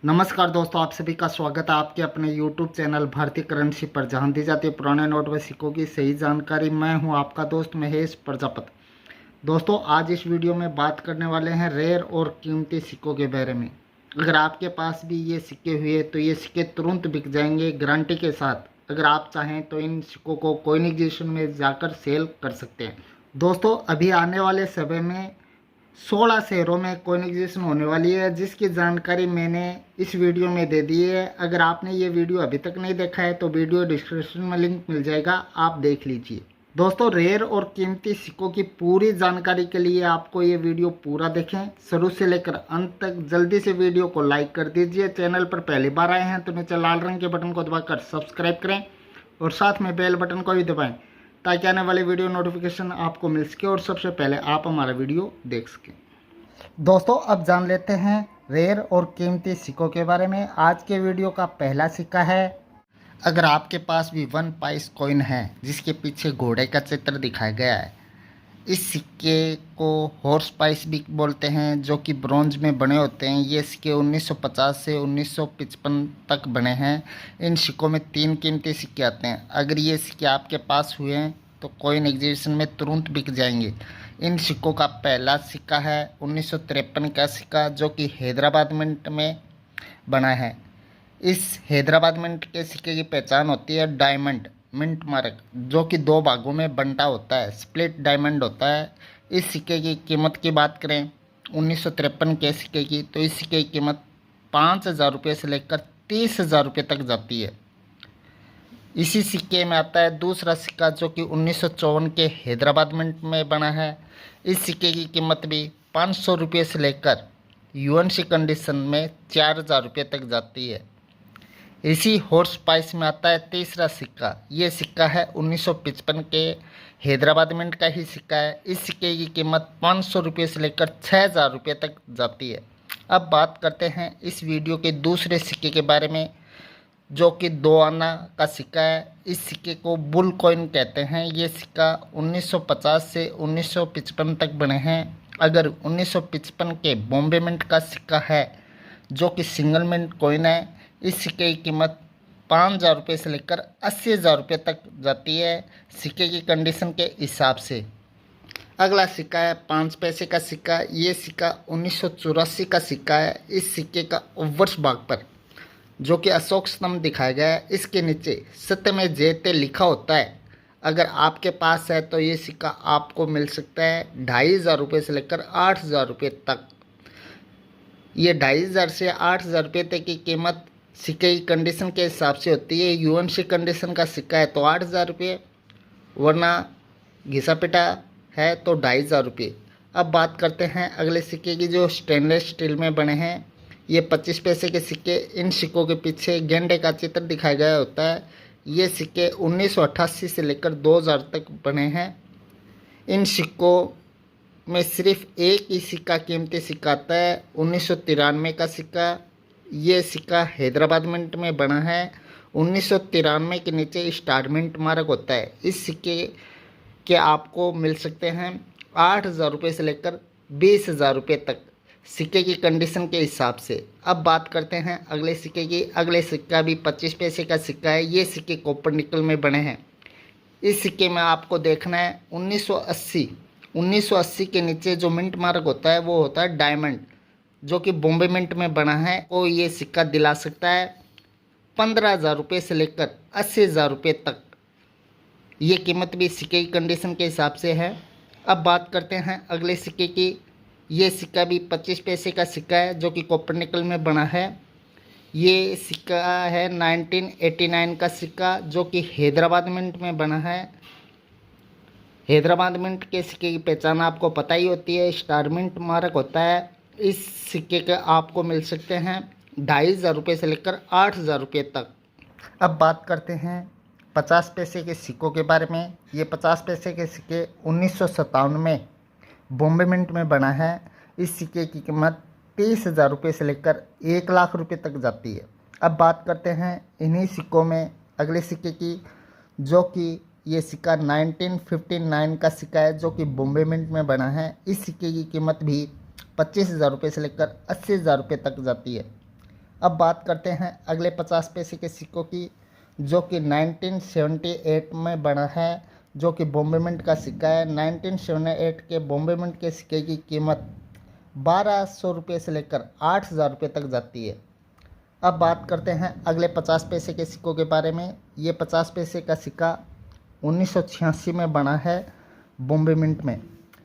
नमस्कार दोस्तों, आप सभी का स्वागत है आपके अपने YouTube चैनल भारतीय करेंसी पर, जहां दी जाती है पुराने नोट व सिक्कों की सही जानकारी। मैं हूं आपका दोस्त महेश प्रजापति। दोस्तों, आज इस वीडियो में बात करने वाले हैं रेयर और कीमती सिक्कों के बारे में। अगर आपके पास भी ये सिक्के हुए तो ये सिक्के तुरंत बिक जाएंगे गारंटी के साथ। अगर आप चाहें तो इन सिक्कों को कॉइन एग्जीबिशन में जाकर सेल कर सकते हैं। दोस्तों, अभी आने वाले समय में 16 शहरों में कॉइन एग्जीबिशन होने वाली है, जिसकी जानकारी मैंने इस वीडियो में दे दी है। अगर आपने ये वीडियो अभी तक नहीं देखा है तो वीडियो डिस्क्रिप्शन में लिंक मिल जाएगा, आप देख लीजिए। दोस्तों, रेयर और कीमती सिक्कों की पूरी जानकारी के लिए आपको ये वीडियो पूरा देखें, शुरू से लेकर अंत तक। जल्दी से वीडियो को लाइक कर दीजिए। चैनल पर पहली बार आए हैं तो नीचे लाल रंग के बटन को दबाकर सब्सक्राइब करें और साथ में बेल बटन को भी दबाएं, ताकि आने वाली वीडियो नोटिफिकेशन आपको मिल सके और सबसे पहले आप हमारा वीडियो देख सकें। दोस्तों, अब जान लेते हैं रेयर और कीमती सिक्कों के बारे में। आज के वीडियो का पहला सिक्का है। अगर आपके पास भी 1 पाइस कॉइन है जिसके पीछे घोड़े का चित्र दिखाया गया है, इस सिक्के को हॉर्स पाइस भी बोलते हैं, जो कि ब्रॉन्ज में बने होते हैं। ये सिक्के 1950 से 1955 तक बने हैं। इन सिक्कों में 3 कीमती सिक्के आते हैं। अगर ये सिक्के आपके पास हुए हैं तो कॉइन एग्जीबिशन में तुरंत बिक जाएंगे। इन सिक्कों का पहला सिक्का है 1953 का सिक्का, जो कि हैदराबाद मिंट में बना है। इस हैदराबाद मिंट के सिक्के की पहचान होती है डायमंड मिंट मार्क, जो कि 2 भागों में बंटा होता है, स्प्लिट डायमंड होता है। इस सिक्के की कीमत की बात करें 1953 के सिक्के की, तो इस सिक्के की कीमत 5,000 रुपये से लेकर 30,000 रुपये तक जाती है। इसी सिक्के में आता है दूसरा सिक्का, जो कि 1954 के हैदराबाद मिंट में बना है। इस सिक्के की कीमत भी 500 रुपये से लेकर यूएनसी कंडीशन में 4,000 रुपये तक जाती है। इसी हॉर्स पाइस में आता है तीसरा सिक्का। ये सिक्का है 1955 के हैदराबाद मिंट का ही सिक्का है। इस सिक्के की कीमत 500 रुपये से लेकर 6,000 रुपये तक जाती है। अब बात करते हैं इस वीडियो के दूसरे सिक्के के बारे में, जो कि 2 आना का सिक्का है। इस सिक्के को बुल कॉइन कहते हैं। ये सिक्का 1950 से 1955 तक बने हैं। अगर 1955 के बॉम्बे मिंट का सिक्का है, जो कि सिंगल मिंट कॉइन है, इस सिक्के की कीमत 5,000 रुपये से लेकर 80,000 रुपये तक जाती है, सिक्के की कंडीशन के हिसाब से। अगला सिक्का है 5 पैसे का सिक्का। ये सिक्का 1984 का सिक्का है। इस सिक्के का उवर्स भाग पर, जो कि अशोक स्तंभ दिखाया गया है, इसके नीचे सत्यमेव जयते लिखा होता है। अगर आपके पास है तो ये सिक्का आपको मिल सकता है 2,500 रुपये से लेकर 8,000 रुपये तक। ये 2,500 से 8,000 रुपये तक की कीमत सिक्के की कंडीशन के हिसाब से होती है। यूएनसी कंडीशन का सिक्का है तो 8,000 रुपये, वरना घिसा पिटा है तो 2,500 रुपये। अब बात करते हैं अगले सिक्के की, जो स्टेनलेस स्टील में बने हैं। ये 25 पैसे के सिक्के। इन सिक्कों के पीछे गेंडे का चित्र दिखाया गया होता है। ये सिक्के 1988 से लेकर 2000 तक बने हैं। इन सिक्कों में सिर्फ एक ही सिक्का कीमती सिक्का आता है, 1993 का सिक्का। ये सिक्का हैदराबाद मिंट में बना है। 1993 के नीचे स्टार मिंट मार्क होता है। इस सिक्के के आपको मिल सकते हैं 8,000 रुपये से लेकर 20,000 रुपये तक, सिक्के की कंडीशन के हिसाब से। अब बात करते हैं अगले सिक्के की। अगले सिक्का भी 25 पैसे का सिक्का है। ये सिक्के कॉपर निकल में बने हैं। इस सिक्के में आपको देखना है 1980 के नीचे जो मिंट मार्क होता है वो होता है डायमंड, जो कि बॉम्बे मिंट में बना है। को ये सिक्का दिला सकता है 15,000 रुपये से लेकर 80,000 रुपये तक। ये कीमत भी सिक्के की कंडीशन के हिसाब से है। अब बात करते हैं अगले सिक्के की। ये सिक्का भी 25 पैसे का सिक्का है, जो कि कॉपर निकल में बना है। ये सिक्का है 1989 का सिक्का, जो कि हैदराबाद मिंट में बना है। हैदराबाद मिंट के सिक्के की पहचान आपको पता ही होती है, स्टार मिंट मार्क होता है। इस सिक्के के आपको मिल सकते हैं 2,500 रुपये से लेकर 8,000 रुपये तक। अब बात करते हैं 50 पैसे के सिक्कों के बारे में। ये 50 पैसे के सिक्के 1957 में बॉम्बे मिंट में बना है। इस सिक्के की कीमत 30,000 रुपये से लेकर 1,00,000 रुपये तक जाती है। अब बात करते हैं इन्हीं सिक्कों में अगले सिक्के की, जो कि ये सिक्का 1959 का सिक्का है, जो कि बॉम्बे मिंट में बना है। इस सिक्के की कीमत भी 25,000 रुपये से लेकर 80,000 रुपये तक जाती है। अब बात करते हैं अगले 50 पैसे के सिक्कों की, जो कि 1978 में बना है, जो कि बॉम्बे मिंट का सिक्का है। 1978 के बॉम्बे मिंट के सिक्के की कीमत 1200 रुपये से लेकर 8000 रुपये तक जाती है। अब बात करते हैं अगले 50 पैसे के सिक्कों के बारे में। ये 50 पैसे का सिक्का 1986 में बना है बॉम्बे मिंट में।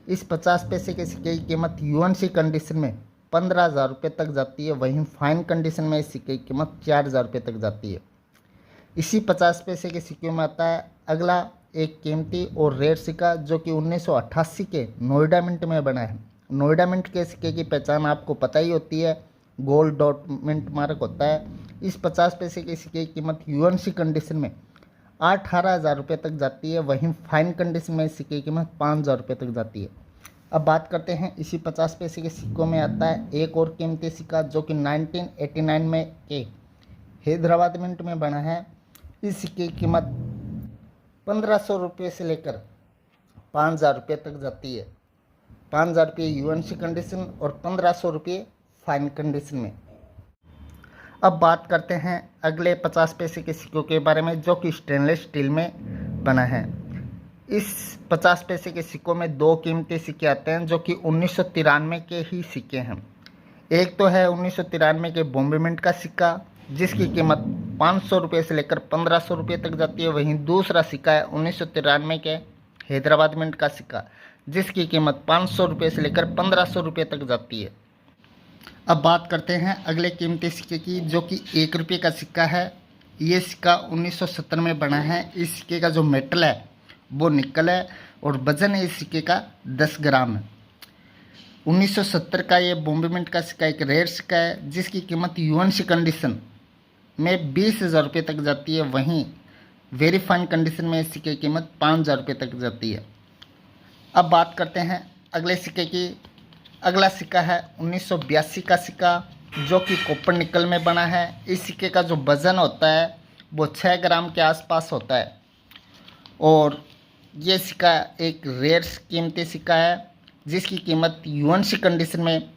इस 50 पैसे के सिक्के की कीमत यूएनसी कंडीशन में 15,000 रुपये तक जाती है। वहीं फाइन कंडीशन में इस सिक्के की कीमत 4,000 रुपये तक जाती है। इसी 50 पैसे के सिक्के में आता है अगला एक कीमती और रेयर सिक्का, जो कि 1988 के नोएडा मिंट में बना है। नोएडा मिंट के सिक्के की पहचान आपको पता ही होती है, गोल्ड डॉट मिंट मार्क होता है। इस 50 पैसे के सिक्के की कीमत यूएनसी कंडीशन में 18,000 रुपये तक जाती है। वहीं फाइन कंडीशन में इस सिक्के की कीमत 5,000 रुपये तक जाती है। अब बात करते हैं इसी 50 पैसे के सिक्कों में आता है एक और कीमती सिक्का, जो कि 1989 में के हैदराबाद मिंट में बना है। इस सिक्के की कीमत 1500 रुपये से लेकर 5,000 रुपये तक जाती है। 5,000 रुपये यूएनसी कंडीशन और 1500 रुपये फाइन कंडीशन में। अब बात करते हैं अगले 50 पैसे के सिक्कों के बारे में, जो कि स्टेनलेस स्टील में बना है। इस 50 पैसे के सिक्कों में दो कीमती सिक्के आते हैं, जो कि 1993 के ही सिक्के हैं। एक तो है 1993 के बॉम्बे मिंट का सिक्का, जिसकी कीमत 500 रुपये से लेकर 1500 रुपये तक जाती है। वहीं दूसरा सिक्का है 1993 के हैदराबाद मिंट का सिक्का, जिसकी कीमत 500 रुपये से लेकर 1500 रुपये तक जाती है। अब बात करते हैं अगले कीमती सिक्के की, जो कि 1 रुपये का सिक्का है। ये सिक्का 1970 में बना है। इस सिक्के का जो मेटल है वो निकल है और वजन है इस सिक्के का 10 ग्राम है। 1970 का ये बॉम्बे मिंट का सिक्का एक रेयर सिक्का है, जिसकी कीमत यूएनसी कंडीशन में 20,000 रुपये तक जाती है। वहीं वेरी फाइन कंडीशन में इस सिक्के की कीमत 5,000 रुपये तक जाती है। अब बात करते हैं अगले सिक्के की। अगला सिक्का है 1982 का सिक्का, जो कि कॉपर निकल में बना है। इस सिक्के का जो वज़न होता है वो 6 ग्राम के आसपास होता है और ये सिक्का एक रेयर कीमती सिक्का है, जिसकी कीमत यूएनसी कंडीशन में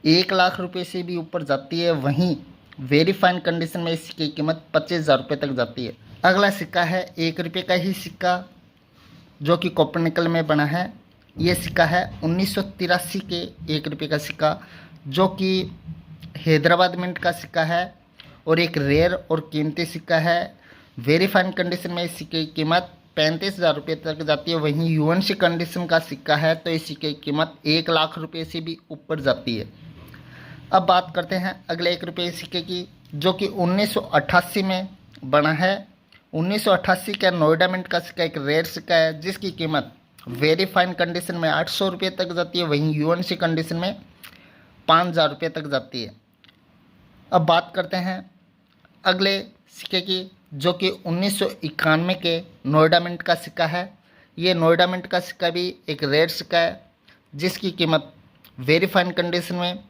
1,00,000 रुपये से भी ऊपर जाती है। वहीं वेरी फाइन कंडीशन में इस सिक्के की कीमत 25,000 रुपये तक जाती है। अगला सिक्का है 1 रुपये का ही सिक्का, जो कि कॉपर निकल में बना है। ये सिक्का है 1983 के 1 रुपये का सिक्का, जो कि हैदराबाद मिंट का सिक्का है और एक रेयर और कीमती सिक्का है। वेरी फाइन कंडीशन में इस सिक्के की कीमत 35,000 रुपये तक जाती है। वहीं यूएनसी कंडीशन का सिक्का है तो इस सिक्के की कीमत 1,00,000 रुपये से भी ऊपर जाती है। अब बात करते हैं अगले 1 रुपये सिक्के की, जो कि 1988 में बना है। 1988 का नोएडा मिंट का सिक्का एक रेयर सिक्का है, जिसकी कीमत वेरी फाइन कंडीशन में 800 रुपये तक जाती है। वहीं यूएनसी कंडीशन में 5,000 रुपये तक जाती है। अब बात करते हैं अगले सिक्के की, जो कि 1991 के नोएडा मिंट का सिक्का है। ये नोएडा मिंट का सिक्का भी एक रेयर सिक्का है, जिसकी कीमत वेरी फाइन कंडीशन में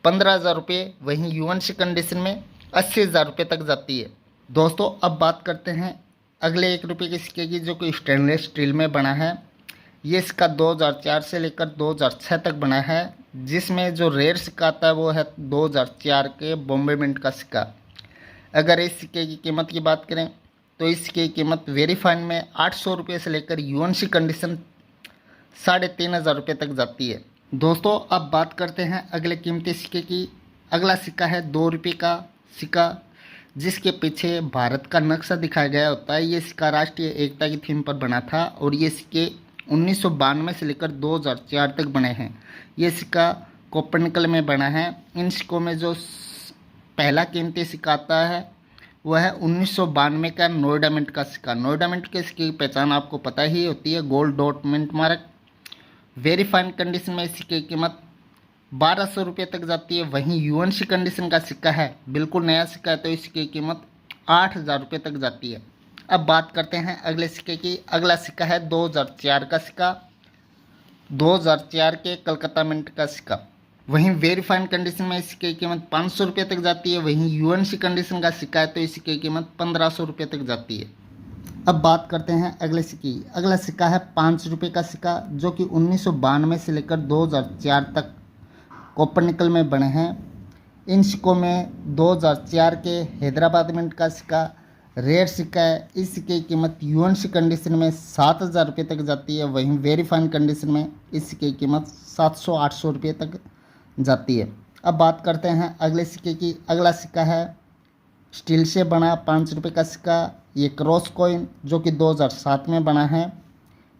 15,000 रुपये, वहीं यूएनसी कंडीशन में 80,000 रुपये तक जाती है। दोस्तों अब बात करते हैं अगले 1 रुपये के सिक्के की, जो कि स्टेनलेस स्टील में बना है। ये सिक्का 2004 से लेकर 2006 तक बना है, जिसमें जो रेयर सिक्का आता है वो है 2004 के बॉम्बे मिंट का सिक्का। अगर इस सिक्के की कीमत की बात करें तो इस सिक्के की कीमत वेरी फाइन में 800 रुपये से लेकर यूएनसी कंडीशन 3,500 रुपये तक जाती है। दोस्तों अब बात करते हैं अगले कीमती सिक्के की। अगला सिक्का है 2 रुपये का सिक्का, जिसके पीछे भारत का नक्शा दिखाया गया होता है। ये सिक्का राष्ट्रीय एकता की थीम पर बना था और ये सिक्के 1992 से लेकर 2004 तक बने हैं। ये सिक्का कॉपर निकल में बना है। इन सिक्कों में जो पहला कीमती सिक्का आता है वह है 1992 का नोएडा मिंट का सिक्का। नोएडा मिंट के सिक्के की पहचान आपको पता ही होती है, gold dot mint mark. Very fine condition में इस सिक्के की कीमत 1,200 रुपये तक जाती है। वहीं यूएनसी कंडीशन का सिक्का है, बिल्कुल नया सिक्का है, तो इस सिक्के की कीमत 8,000 रुपये तक जाती है। अब बात करते हैं अगले सिक्के की। अगला सिक्का है 2004 का सिक्का, 2004 के कलकत्ता मिंट का सिक्का। वहीं वेरी फाइन कंडीशन में इस सिक्के की कीमत 500 रुपये तक जाती है। वहीं यूएनसी कंडीशन का सिक्का है तो इस सिक्के की कीमत 1,500 रुपये तक जाती है। अब बात करते हैं अगले सिक्के की। अगला सिक्का है 5 रुपये का सिक्का, जो कि 1992 से लेकर 2004 तक कॉपर निकल में बने हैं। इन सिक्कों में 2004 के हैदराबाद मिंट का सिक्का रेयर सिक्का है। इस सिक्के की कीमत यूएनसी कंडीशन में 7,000 रुपये तक जाती है। वहीं वेरी फाइन कंडीशन में इस सिक्के की कीमत 700-800 रुपये तक जाती है। अब बात करते हैं अगले सिक्के की। अगला सिक्का है स्टील से बना 5 रुपये का सिक्का। ये क्रॉस कॉइन जो कि 2007 में बना है।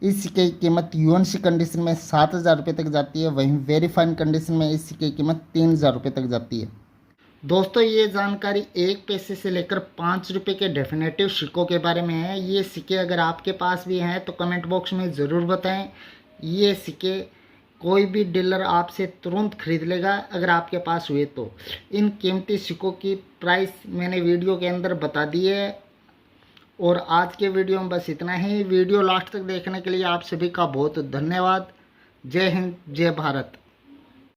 इस सिक्के की कीमत यूएनसी कंडीशन में 7,000 रुपये तक जाती है। वहीं वेरी फाइन कंडीशन में इस सिक्के की कीमत 3,000 रुपये तक जाती है। दोस्तों ये जानकारी 1 पैसे से लेकर 5 रुपये के डेफिनेटिव सिक्कों के बारे में है। ये सिक्के अगर आपके पास भी हैं तो कमेंट बॉक्स में ज़रूर बताएं। ये सिक्के कोई भी डीलर आपसे तुरंत खरीद लेगा अगर आपके पास हुए तो। इन कीमती सिक्कों की प्राइस मैंने वीडियो के अंदर बता दी है। और आज के वीडियो में बस इतना ही। वीडियो लास्ट तक देखने के लिए आप सभी का बहुत धन्यवाद। जय हिंद, जय भारत।